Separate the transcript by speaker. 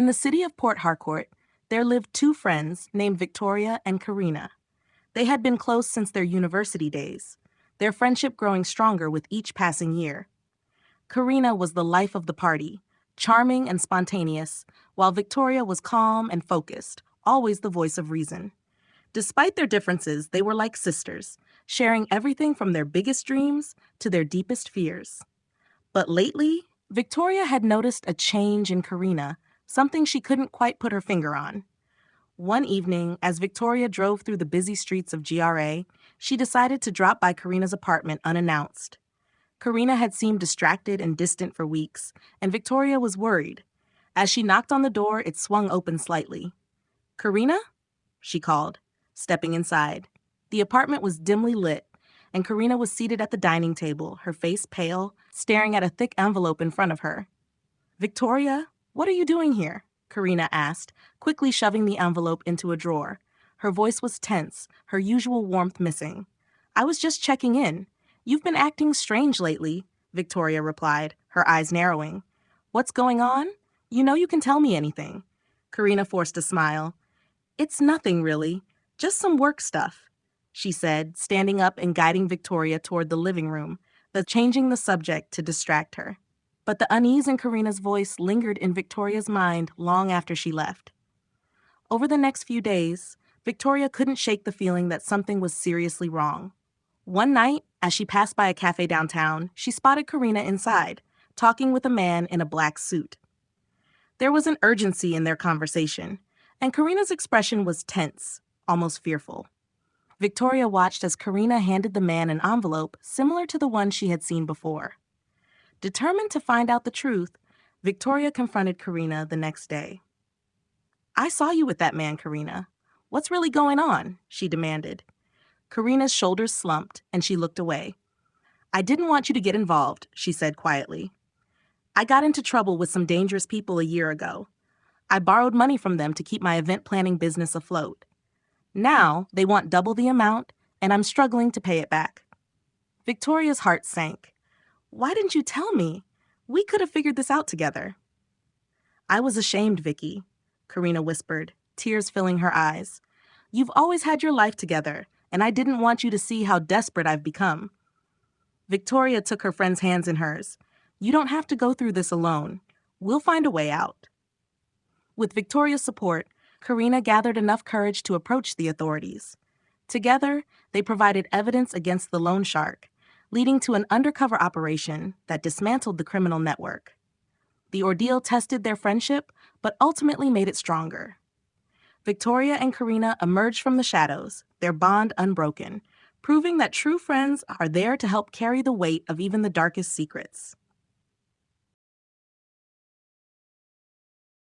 Speaker 1: In the city of Port Harcourt, there lived two friends named Victoria and Karina. They had been close since their university days, their friendship growing stronger with each passing year. Karina was the life of the party, charming and spontaneous, while Victoria was calm and focused, always the voice of reason. Despite their differences, they were like sisters, sharing everything from their biggest dreams to their deepest fears. But lately, Victoria had noticed a change in Karina, something she couldn't quite put her finger on. One evening, as Victoria drove through the busy streets of GRA, she decided to drop by Karina's apartment unannounced. Karina had seemed distracted and distant for weeks, and Victoria was worried. As she knocked on the door, it swung open slightly. "Karina?" she called, stepping inside. The apartment was dimly lit, and Karina was seated at the dining table, her face pale, staring at a thick envelope in front of her. "Victoria, what are you doing here?" Karina asked, quickly shoving the envelope into a drawer. Her voice was tense, her usual warmth missing. "I was just checking in. You've been acting strange lately," Victoria replied, her eyes narrowing. "What's going on? You know you can tell me anything." Karina forced a smile. "It's nothing, really. Just some work stuff," she said, standing up and guiding Victoria toward the living room, changing the subject to distract her. But the unease in Karina's voice lingered in Victoria's mind long after she left. Over the next few days, Victoria couldn't shake the feeling that something was seriously wrong. One night, as she passed by a cafe downtown, she spotted Karina inside, talking with a man in a black suit. There was an urgency in their conversation, and Karina's expression was tense, almost fearful. Victoria watched as Karina handed the man an envelope similar to the one she had seen before. Determined to find out the truth, Victoria confronted Karina the next day. "I saw you with that man, Karina. What's really going on?" she demanded. Karina's shoulders slumped, and she looked away. "I didn't want you to get involved," she said quietly. "I got into trouble with some dangerous people a year ago. I borrowed money from them to keep my event planning business afloat. Now they want double the amount, and I'm struggling to pay it back." Victoria's heart sank. "Why didn't you tell me? We could have figured this out together." "I was ashamed, Vicky," Karina whispered, tears filling her eyes. "You've always had your life together, and I didn't want you to see how desperate I've become." Victoria took her friend's hands in hers. "You don't have to go through this alone. We'll find a way out." With Victoria's support, Karina gathered enough courage to approach the authorities. Together, they provided evidence against the loan shark, leading to an undercover operation that dismantled the criminal network. The ordeal tested their friendship, but ultimately made it stronger. Victoria and Karina emerged from the shadows, their bond unbroken, proving that true friends are there to help carry the weight of even the darkest secrets.